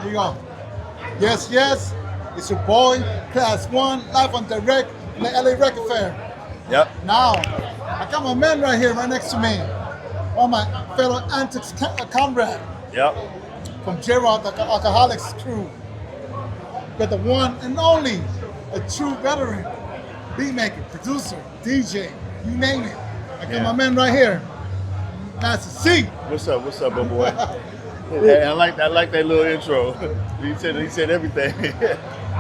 Here you go. Yes, yes. It's your boy, Klass One, live on direct in the LA Record Fair. Yep. Now, I got my man right here, right next to me. One of my fellow antics comrade Yep. from Gerald, the Alcoholics crew. Got the one and only, a true veteran, beat maker, producer, DJ, you name it. I got my man right here, Masta C. What's up, little boy? And I like that little intro. He said everything.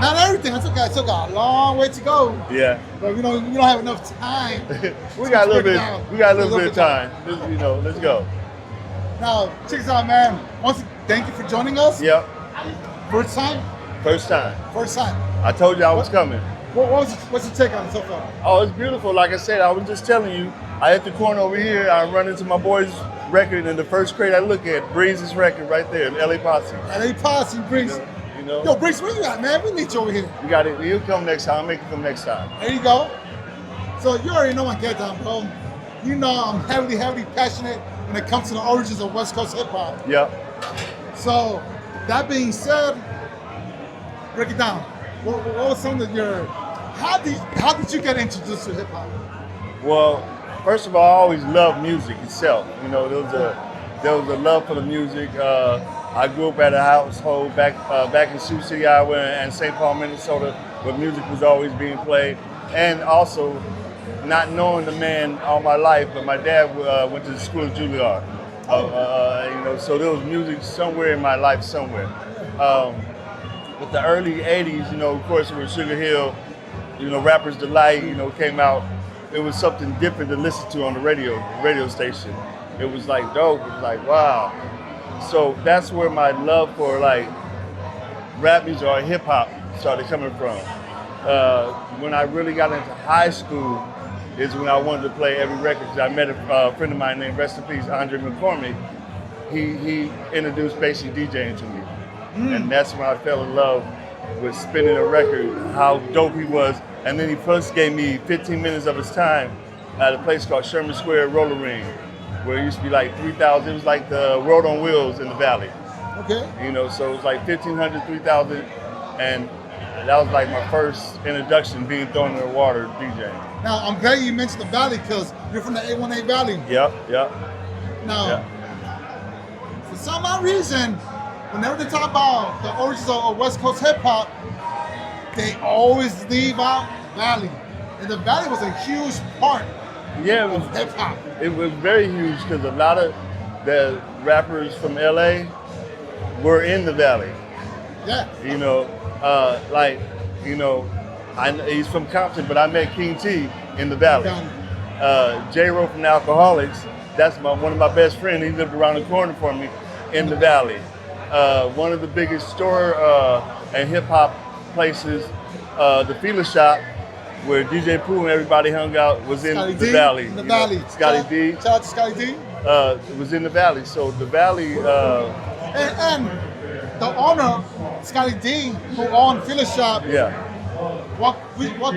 Not everything. I still got a long way to go. Yeah. But we don't have enough time. We got a little bit of time. Let's go. Now, check this out, man. Once again, thank you for joining us. Yep. First time. First time. I I told you I was coming. What's your take on it so far? Oh, it's beautiful. Like I said, I was just telling you, I hit the corner over here, I run into my boy's record, and the first crate I look at, Breeze's record right there, LA Posse. LA Posse, Breeze. Yo, Breeze, where you at, man? We need you over here. You got it. You'll come next time. I'll make you come next time. There you go. So you already know my get down, bro. You know I'm heavily passionate when it comes to the origins of West Coast hip hop. Yep. So that being said, break it down. What was some of your? How did you get introduced to hip hop? Well, first of all, I always loved music itself. There was a love for the music. I grew up at a household back in Sioux City, Iowa, and St. Paul, Minnesota, where music was always being played. And also, not knowing the man all my life, but my dad went to the school of Juilliard. So there was music somewhere in my life somewhere. With the early '80s, of course, when Sugar Hill, Rapper's Delight, came out. It was something different to listen to on the radio station. It was like dope. It was like, wow. So that's where my love for like rap music or hip hop started coming from. When I really got into high school is when I wanted to play every record. I met a friend of mine named, rest in peace, Andre McCormick. He introduced basically DJing to me. And that's when I fell in love with spinning a record, how dope he was. And then he first gave me 15 minutes of his time at a place called Sherman Square Roller Ring, where it used to be like 3,000. It was like the World on Wheels in the Valley. Okay. So it was like 1,500, 3,000. And that was like my first introduction, being thrown in the water DJing. Now, I'm glad you mentioned the Valley because you're from the 818 Valley. Yep. Now, for some odd reason, whenever they talk about the origins of West Coast hip hop, they always leave out Valley. And the Valley was a huge part of hip hop. It was very huge because a lot of the rappers from LA were in the Valley. Yeah. He's from Compton, but I met King T in the Valley. J-Ro from the Alcoholics, that's one of my best friends. He lived around the corner from me in the Valley. One of the biggest store and hip hop places, the Feeler Shop, where DJ Pooh and everybody hung out, was in the Valley. In the Valley. Scotty D. Shout out to Scotty D. It was in the Valley. So the Valley. And the owner, Scotty D, who owned Feeler Shop. Yeah. What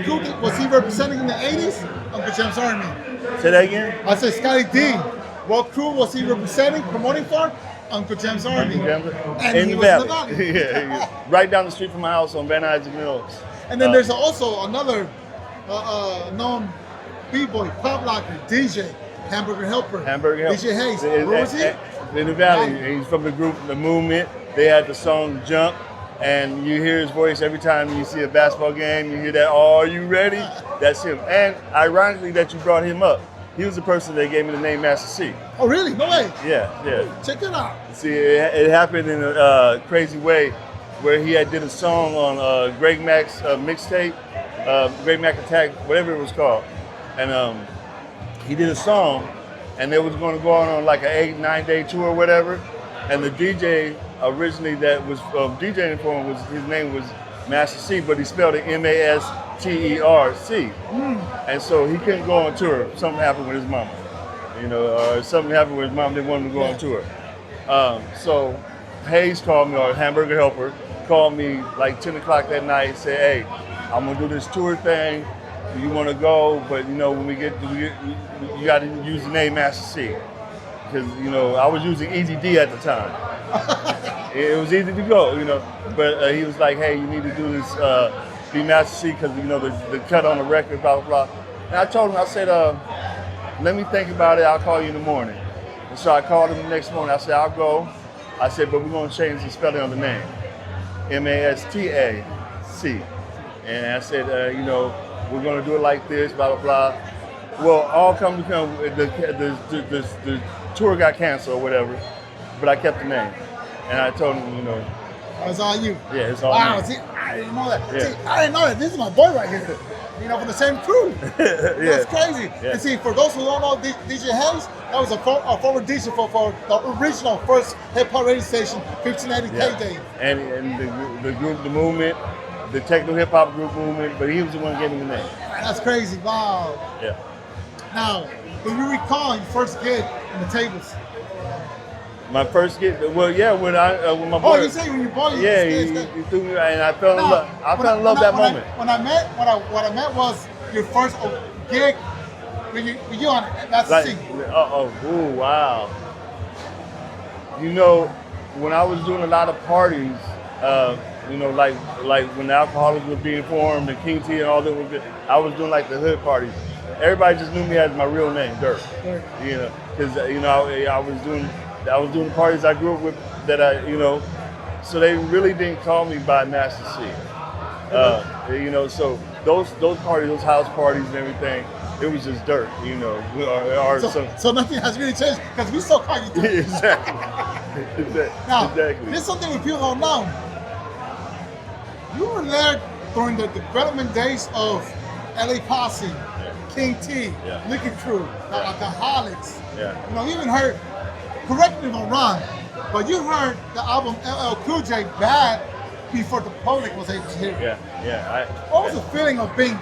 group was he representing in the 80s? Uncle Jam's Army. Say that again? I said Scotty D. What crew was he representing, promoting for? Uncle Jam's Army. And in he the was Valley. in the Valley. Yeah. Right down the street from my house on Van Isaac Mills. And then there's also another known b-boy, pop locker, DJ, Hamburger Helper. DJ Hayes. Where was he? In the Valley. He's from the group, The Movement. They had the song Jump. And you hear his voice every time you see a basketball game. You hear that, "Are you ready?" That's him. And ironically that you brought him up, he was the person that gave me the name Masta C. Oh, really? No way. Yeah. Check it out. See, it happened in a crazy way where he had did a song on Greg Mack's mixtape, Greg Mack Attack, whatever it was called. And he did a song, and they was going to go on like an 8-9 day tour or whatever. And the DJ originally that was DJing for him, his name was Masta C, but he spelled it Masterc. And so he couldn't go on tour. Something happened with his mama. Something happened with his mom, they wanted him to go on tour. So Hayes called me, or Hamburger Helper, called me like 10 o'clock that night and said, "Hey, I'm gonna do this tour thing. Do you wanna go? But when we get, you gotta use the name Masta C." Because, I was using Easy D at the time. it was easy to go, But he was like, hey, you need to do this, be Masta C, because the cut on the record, blah blah blah. And I told him, I said, let me think about it. I'll call you in the morning. And so I called him the next morning. I said, I'll go. I said, but we're going to change the spelling on the name, Mastac. And I said, we're going to do it like this, blah blah blah. Well, all come to come, the tour got canceled or whatever, but I kept the name. And I told him, That's all you. Yeah, it's all wow, me. see, I didn't know that. Yeah. See, I didn't know that. This is my boy right here. From the same crew. That's crazy. Yeah. And see, for those who don't know DJ Hayes, that was a former DJ for the original first hip hop radio station, 1580 K-Day. And the group, the movement, the techno hip hop group movement, but he was the one who gave me the name. Man, that's crazy. Wow. Yeah. Now, do you recall your first gig in the tables? My first gig, well, yeah, when my boy. Oh, you say when you bought it? Yeah, he threw me, and I fell in love. I fell in love that moment. What I meant was your first gig when you on Masta C. Oh, wow. When I was doing a lot of parties, like when the Alcoholics were being formed and King T and all that, I was doing like the hood parties. Everybody just knew me as my real name, Dirk. Because I was doing parties I grew up with that so they really didn't call me by Masta C. So those parties, those house parties and everything, it was just Dirk, So nothing has really changed because we still call you Dirk. Exactly. Now, exactly. There's something with people don't know. You were there during the development days of LA Posse, King T, Liquid Crew, the Alcoholics. Yeah. You even heard, correct me if I'm wrong, but you heard the album LL Cool J Bad before the public was able to hear it. Yeah. What was the feeling of being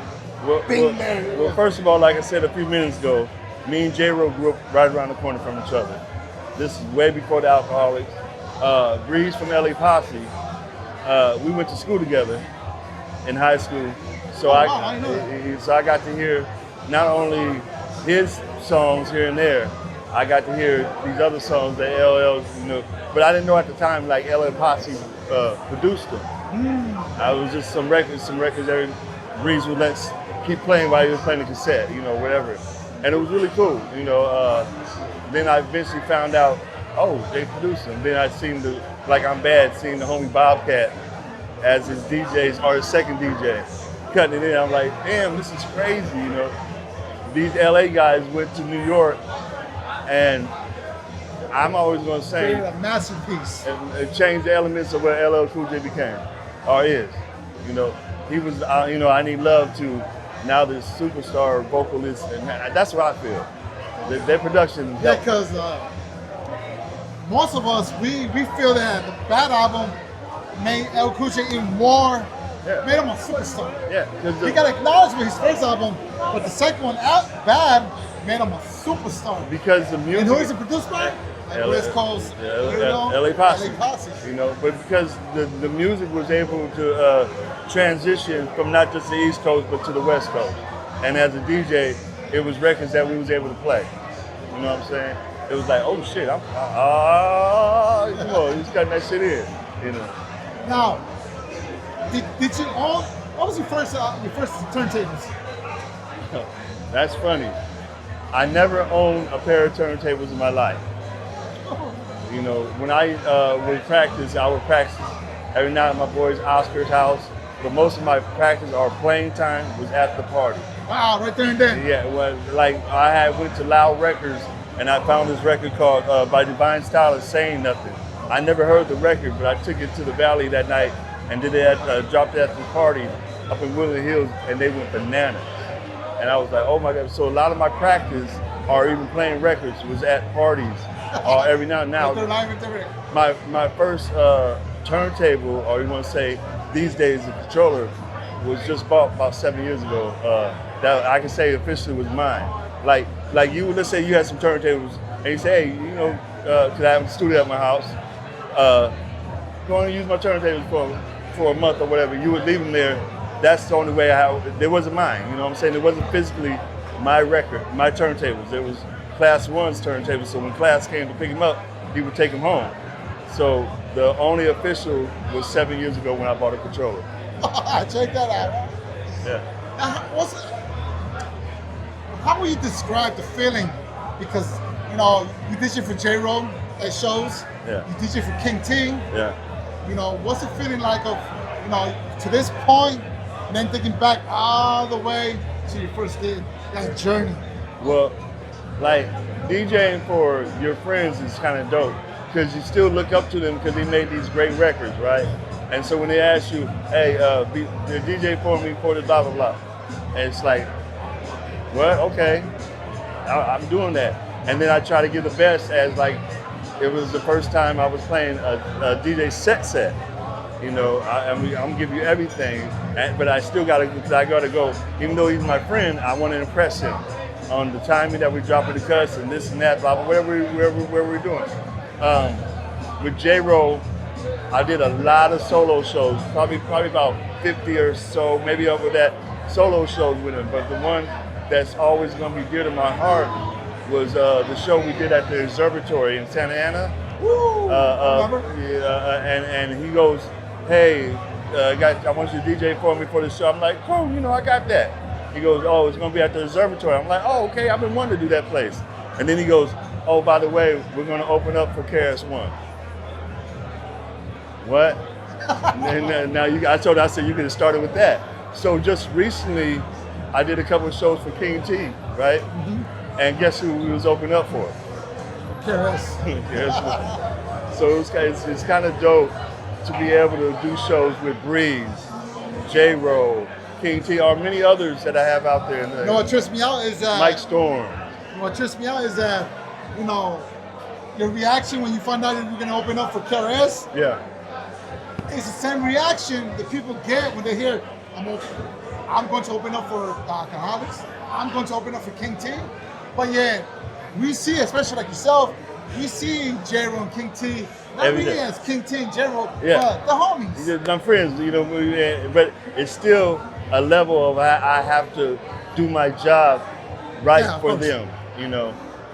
there? Well, first of all, like I said a few minutes ago, me and J-Ro grew up right around the corner from each other. This is way before the Alcoholics. Breeze from LA Posse, we went to school together in high school. So I got to hear not only his songs here and there, I got to hear these other songs that LL, but I didn't know at the time like LL Posse produced them. I was just some records every Breeze would keep playing while he was playing the cassette, whatever. And it was really cool, Then I eventually found out, they produced them. Then I seen I'm Bad, seeing the homie Bobcat as his DJs or his second DJ, cutting it in. I'm like, damn, this is crazy, These LA guys went to New York, and I'm always going to say, created a masterpiece. It changed the elements of what LL Cool J became, or is. He was, I Need Love to now this superstar vocalist, and that's what I feel. Their production. Yeah, because most of us, we feel that the Bad album made LL Cool J even more, made him a superstar. Yeah. He got acknowledged with his first album, but the second one, Bad, made him a superstar. Because the music. And who is it produced by? West Coast, LA Posse. But because the music was able to transition from not just the East Coast but to the West Coast, and as a DJ, it was records that we was able to play. You know what I'm saying? It was like, oh shit, he's cutting that shit in. Now, did you own? What was your first turntables? That's funny. I never owned a pair of turntables in my life. When I would practice, I would practice every night at my boy's Oscar's house, but most of my practice or playing time was at the party. Wow, right there and then. Yeah, I went to Loud Records and I found this record called by Divine Style Saying Nothing. I never heard the record, but I took it to the Valley that night and dropped it at the party up in Woodland Hills, and they went bananas. And I was like, oh my God. So a lot of my practice or even playing records was at parties. Every now and now. My first turntable, or you want to say these days a controller, was just bought about 7 years ago. That I can say officially was mine. Like let's say you had some turntables and you say, hey, could I have a studio at my house? Go and use my turntables for a month or whatever. You would leave them there. That's the only way they wasn't mine. You know what I'm saying? It wasn't physically my record, my turntables. It was Klass One's turntable. So when Klass came to pick him up, he would take him home. So the only official was 7 years ago when I bought a controller. Check that out. Yeah. Now, how would you describe the feeling? Because you DJ for J-Ro at shows. Yeah. You DJ for King T. Yeah. What's the feeling like of to this point, and then thinking back all the way to your first day, that journey? Well, like DJing for your friends is kind of dope because you still look up to them because they made these great records, right? And so when they ask you, hey, DJ for me for the blah blah blah, and it's like, what? Okay, I'm doing that. And then I try to give the best as like it was the first time I was playing a DJ set. I'm gonna give you everything, but I still gotta go. Even though he's my friend, I want to impress him on the timing that we drop in the cuts and this and that, blah blah, whatever we're doing. With J-Ro, I did a lot of solo shows, probably about 50 or so, maybe over that solo shows with him. But the one that's always gonna be dear to my heart was the show we did at the Observatory in Santa Ana. Woo! Remember? And he goes, hey, I want you to DJ for me for the show. I'm like, cool, I got that. He goes, oh, it's gonna be at the Observatory. I'm like, oh, okay, I've been wanting to do that place. And then he goes, oh, by the way, we're gonna open up for Klass One. What? And then, I said you could have started with that. So just recently, I did a couple of shows for King T, right? Mm-hmm. And guess who we was opening up for? Klass. So it's kind of dope to be able to do shows with Breeze, J-Ro, King T, or many others that I have out there. What trips me out is Mike Storm. What trips me out is that, your reaction when you find out that you're going to open up for Klass. Yeah. It's the same reaction that people get when they hear, I'm going to open up for Alcoholics. I'm going to open up for King T. But yeah, we see, especially like yourself, we see J-Ro and King T, not really as King T and J-Ro, but the homies. Yeah, I'm friends, but it's still a level of I have to do my job right for them,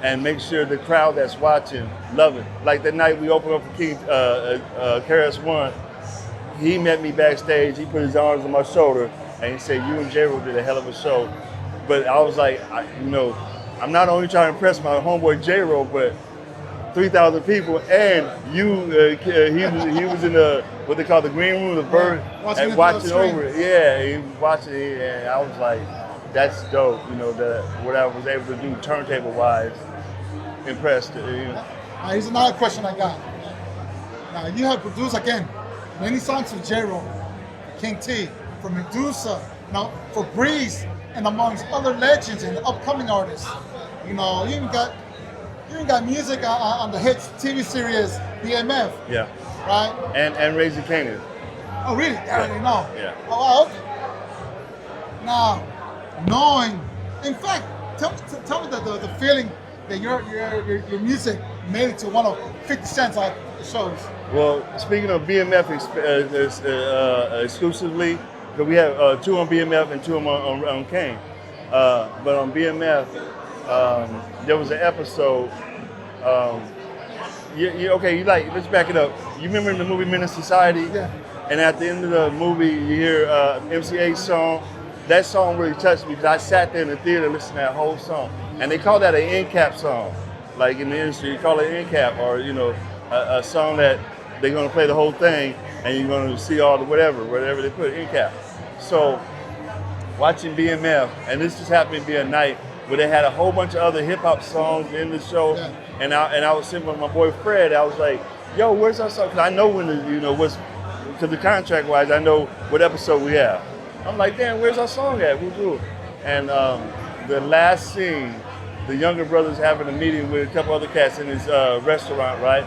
and make sure the crowd that's watching love it. Like the night we opened up for Klass One, he met me backstage, he put his arms on my shoulder, and he said, you and J-Ro did a hell of a show. But I was like, I'm not only trying to impress my homeboy J-Ro, but 3,000 people, and he was in the what they call the green room, the bird, and watching over it. Yeah, he was watching it, and I was like, that's dope. What I was able to do turntable wise, impressed. Now, here's another question I got. Now you have produced again many songs for J-Ro, King T, for Medusa, for Breeze, and amongst other legends and upcoming artists. You even got music on the hit TV series BMF. Yeah. Right? And Raising Canaan. Oh, really? I already know. Yeah. Oh, okay. Now, knowing, in fact, tell me the feeling that your music made it to one of 50 Cent's shows. Well, speaking of BMF exclusively, because we have 2 on BMF and 2 on Kane. But on BMF, there was an episode. Let's back it up. You remember in the movie Men in Society? Yeah. And at the end of the movie, you hear MCA's song. That song really touched me because I sat there in the theater and listened to that whole song. And they call that an end cap song. Like in the industry, you call it an end cap, or a song that they're gonna play the whole thing and you're gonna see all the whatever they put end cap. So watching BMF, and this just happened to be a night where they had a whole bunch of other hip hop songs in the show, yeah. and I was sitting with my boy Fred. I was like, "Yo, where's our song?" Because I know when because the contract wise, I know what episode we have. I'm like, "Damn, where's our song at?" And the last scene, the younger brother's having a meeting with a couple other cats in his restaurant, right?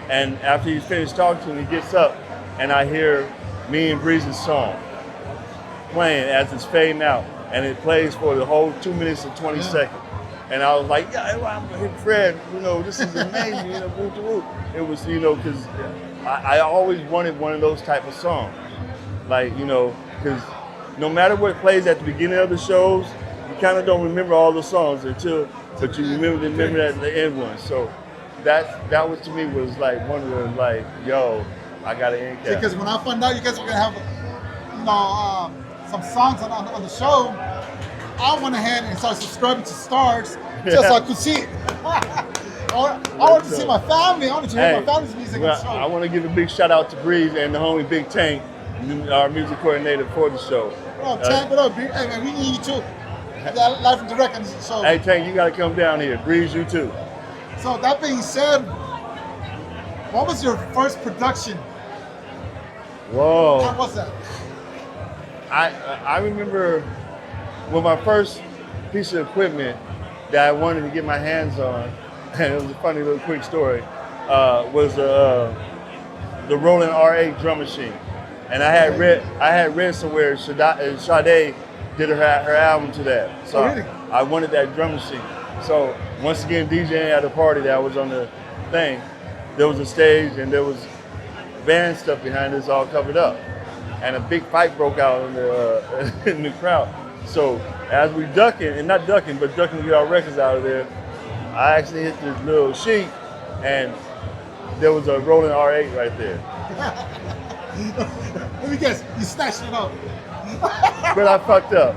And after he's finished talking to him, he gets up, and I hear me and Breeze's song playing as it's fading out, and it plays for the whole 2 minutes and 20 seconds. And I was like, yeah, I'm hitting Fred, this is amazing, It was, because I always wanted one of those type of songs. Like, because no matter what plays at the beginning of the shows, you kind of don't remember all the songs but you remember that the end one. So that was to me was like one of the like, yo, I got an end cap. Because when I found out you guys were gonna have, some songs on the show, I went ahead and started subscribing to Stars just so I could see it. I wanted to see my family. I wanted to hear my family's music on the show. I want to give a big shout out to Breeze and the homie Big Tank, our music coordinator for the show. Oh, Tank, what up? Hey, man, we need you too. Live and direct on the show. Hey, Tank, you got to come down here. Breeze, you too. So that being said, what was your first production? Whoa. What was that? I remember when my first piece of equipment that I wanted to get my hands on, and it was a funny little quick story, was the Roland R8 drum machine. And I had read somewhere Sade did her album to that. So really? I wanted that drum machine. So once again, DJing at a party that was on the thing, there was a stage and there was band stuff behind us all covered up. And a big fight broke out in the crowd. So as we ducking to get our records out of there, I actually hit this little sheet and there was a Roland R8 right there. Let me guess, you snatched it up. But I fucked up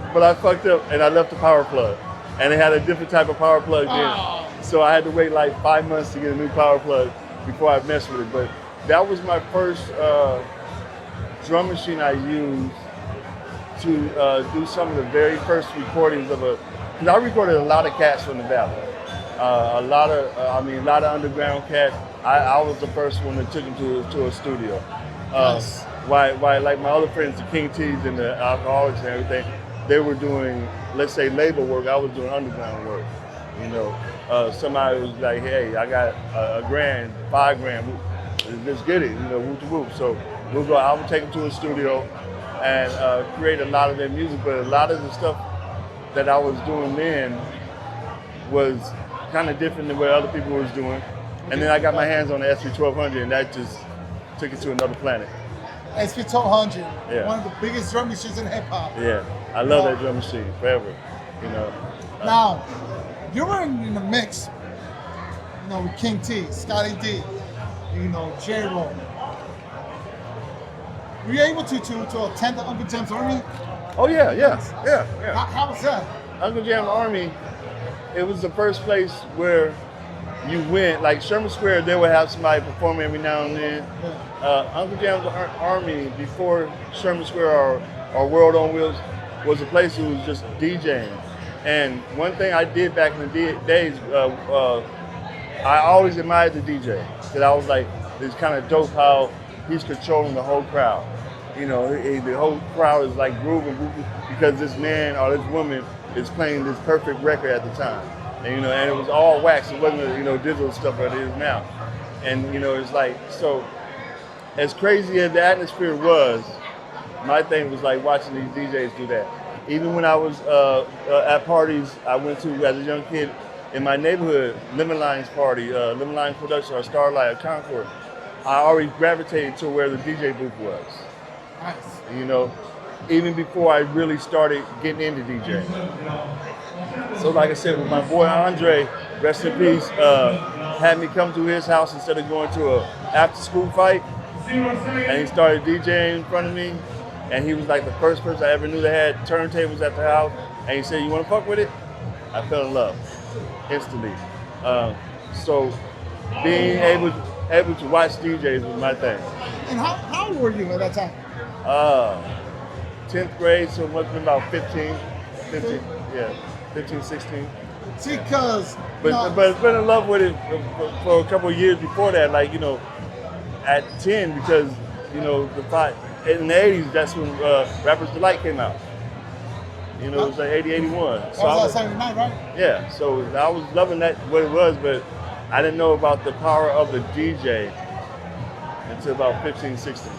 and I left the power plug. And it had a different type of power plug in. So I had to wait like 5 months to get a new power plug before I messed with it. But that was my first drum machine I used to do some of the very first recordings of because I recorded a lot of cats from the valley. A lot of underground cats. I was the first one that took them to a studio. Nice. Why, like my other friends, the King T's and the Alcoholics and everything, they were doing, let's say, labor work. I was doing underground work. Somebody was like, hey, I got a grand, $5,000, let's get it, whoop to whoop. So I would take them to a studio and create a lot of their music, but a lot of the stuff that I was doing then was kind of different than what other people was doing. And then I got my hands on the SP1200 and that just took it to another planet. SP1200, yeah. One of the biggest drum machines in hip hop. Yeah, I love that drum machine forever. Now, you were in the mix, with King T, Scotty D, J-Roll. Were you able to attend the Uncle Jam's Army? Oh yeah. How was that? Uncle Jam's Army, it was the first place where you went, like Sherman Square, they would have somebody performing every now and then. Yeah. Uncle Jam's Army, before Sherman Square or World on Wheels, was a place that was just DJing. And one thing I did back in the days, I always admired the DJ. Because I was like, it's kind of dope how he's controlling the whole crowd. The whole crowd is like grooving because this man or this woman is playing this perfect record at the time. And it was all wax. It wasn't digital stuff like it is now. And it's like, so as crazy as the atmosphere was, my thing was like watching these DJs do that. Even when I was at parties I went to as a young kid in my neighborhood, Lemon Line's party, Lemon Line's production or Starlight or Concord, I always gravitated to where the DJ booth was. Nice. Even before I really started getting into DJing. So like I said, with my boy Andre, rest in peace, had me come to his house instead of going to a after school fight. And he started DJing in front of me. And he was like the first person I ever knew that had turntables at the house. And he said, you want to fuck with it? I fell in love instantly. So being able to watch DJs was my thing. And how old were you at that time? 10th grade, so it must have been about 15, 16. See, because... But been in love with it for a couple of years before that, at 10, because, the fight, in the 80s, that's when Rapper's Delight came out. It was like 80, 81. That was Saturday night, right? Yeah, so I was loving that, what it was, but I didn't know about the power of the DJ until about 15, 16.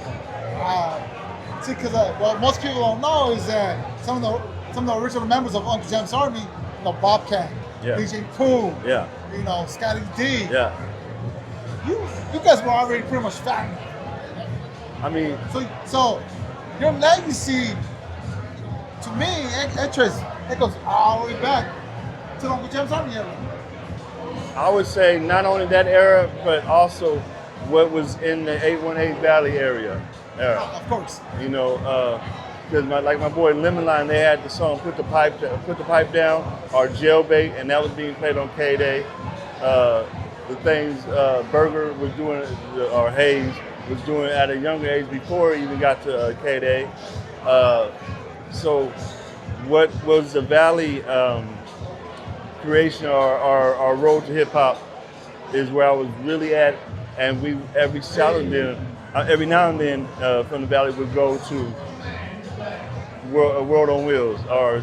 See, because what most people don't know is that some of the original members of Uncle Jam's Army, Bobcat, DJ Pooh, Scotty D. Yeah. You guys were already pretty much family. I mean, so your legacy, to me, it goes all the way back to Uncle Jam's Army era. I would say not only that era, but also what was in the 818 Valley era. Of course. You know, because like my boy Lemon Line, they had the song "Put the Pipe Down" or "Jailbait," and that was being played on K-Day. The things Burger was doing, or Hayes was doing at a younger age before he even got to K-Day. So, what was the Valley creation or road to hip hop is where I was really at, and we every now and then from the Valley would go to World on Wheels or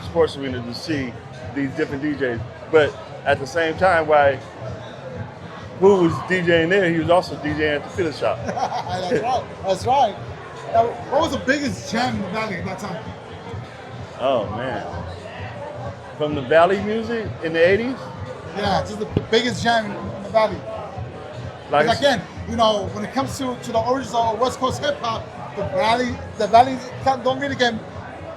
Sports Arena to see these different DJs. But at the same time, who was DJing there, he was also DJing at the fitness shop. That's right. Now, what was the biggest jam in the Valley at that time? Oh man. From the Valley music in the 80s? Yeah, just the biggest jam in the Valley. Like again, you know, when it comes to the origins of West Coast hip hop, the Valley don't really get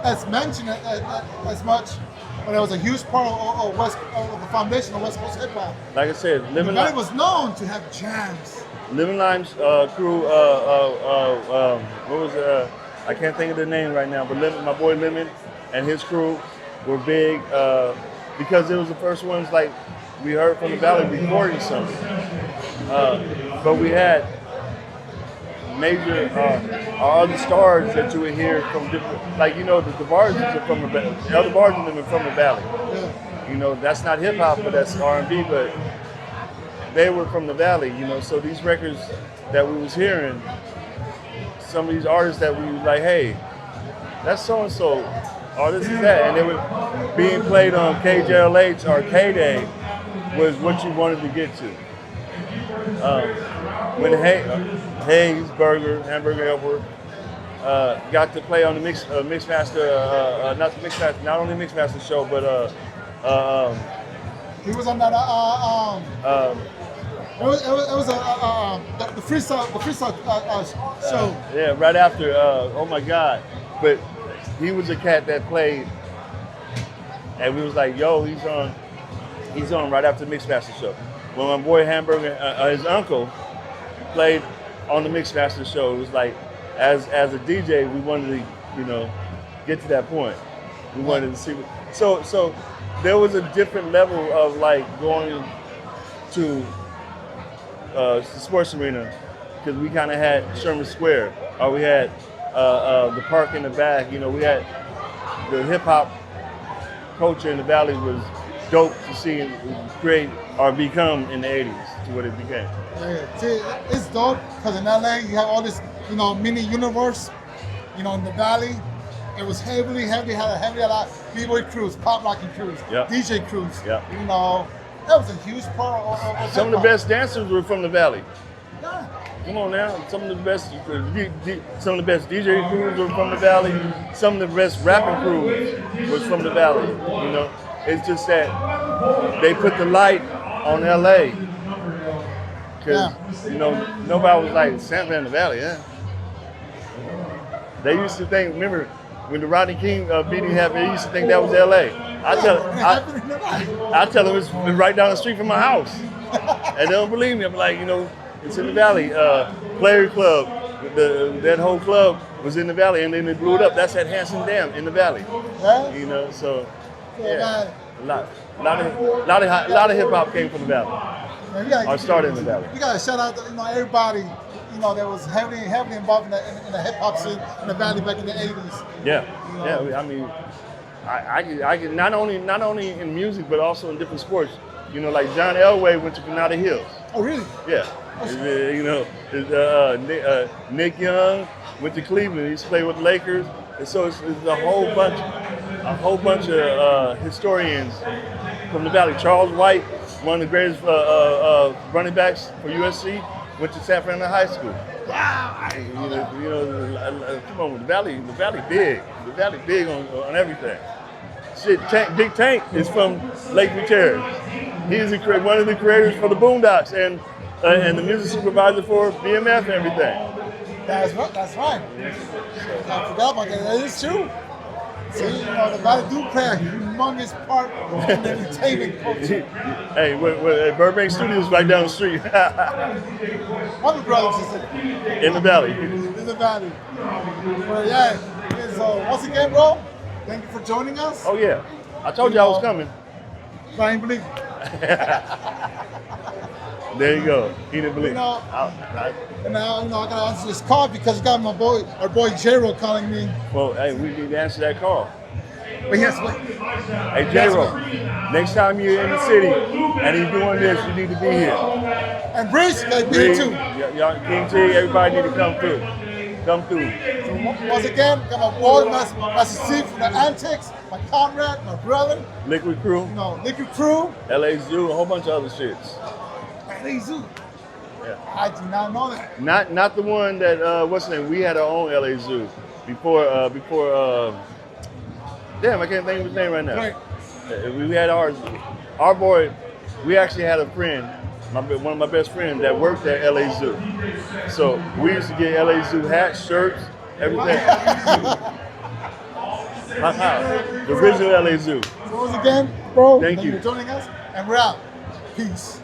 as mentioned as much. But it was a huge part of the foundation of West Coast hip hop. Like I said, the Valley was known to have jams. Lemon Lime's crew, what was I can't think of the name right now, but my boy Lemon and his crew were big because it was the first ones like we heard from the Valley recording something. But we had major our other stars that you would hear from different, like you know the Vargas are from the other Vargas are from the Valley. Yeah. You know that's not hip hop, but that's R&B, but they were from the Valley. You know, so these records that we was hearing, some of these artists that we was like, hey, that's so and so, or this is that, and they were being played on KJLH or K-Day was what you wanted to get to. When Hayes Burger, Hamburger Helper, got to play on the Mixmaster, not only Mixmaster show, but he was on that. It was the freestyle show. Yeah, right after. Oh my God! But he was a cat that played, and we was like, yo, he's on right after the Mixmaster show. When my boy Hamburger, his uncle, played on the Mixmaster show, it was like, as a DJ, we wanted to, get to that point. We wanted to see. So there was a different level of like going to the sports arena because we kind of had Sherman Square, or we had the park in the back. We had the hip hop culture in the Valley was dope to see and create or become in the 80s to what it became. Yeah, see, it's dope because in LA you have all this, mini universe, in the Valley. It was had a lot of b-boy crews, pop rocking crews, yep. DJ crews. Yep. That was a huge part of some of the best dancers were from the Valley. Yeah. Come on now, some of the best DJ crews were from the Valley. Some of the best rapping crews was from the Valley. It's just that they put the light on LA because nobody was like Santa in the Valley. Yeah. They used to think. Remember when the Rodney King beating happened? They used to think that was LA. I tell them it's right down the street from my house, and they don't believe me. I'm like, it's in the Valley. Player Club, that whole club was in the Valley, and then they blew it up. That's at Hanson Dam in the Valley. Yeah. So yeah, a lot of hip hop came from the Valley. Or started in the Valley. We gotta shout out to everybody that was heavily involved in the hip hop scene in the Valley back in the 80s. Yeah. I mean, I can not only in music but also in different sports. Like John Elway went to Granada Hills. Oh, really? Yeah. Nick Young went to Cleveland. He used to play with the Lakers, and so it's a whole bunch of historians from the Valley. Charles White, one of the greatest running backs for USC, went to San Fernando High School. Wow! Come on, the Valley big. The Valley big on everything. Shit, Big Tank is from Lakeview Terrace. He's one of the creators for the Boondocks and the music supervisor for BMF and everything. That's right. I forgot about that. That is true. See, you know, the Valley do play a humongous part in the entertainment culture. Hey, Burbank Studios right down the street. One of the brothers is In the Valley. in the Valley. But yeah, so once again, bro, thank you for joining us. Oh yeah, I told you I was coming. I ain't believe it. There you go. He didn't believe. You know, I- And now, I gotta answer this call because I got our boy J-Ro calling me. well, hey, we need to answer that call. But yes, wait. Hey, J-Ro, next time you're in the city and he's doing this, you need to be here. And Breeze, gotta be here too. Y'all, King T, everybody need to come through. Come through. So once again, got my boy Masta C from the Antics, my comrade, my brother, Liquid Crew, you know, Liquid Crew, LA Zoo, a whole bunch of other shits. LA Zoo. Yeah. I do not know that. Not the one that what's the name? We had our own LA Zoo before damn, I can't think of his name right now. Right. We had ours. Our boy, we actually had a friend, one of my best friends that worked at LA Zoo. So we used to get LA Zoo hats, shirts, everything. The original LA Zoo. So once again, bro, Thank you. for joining us, and we're out. Peace.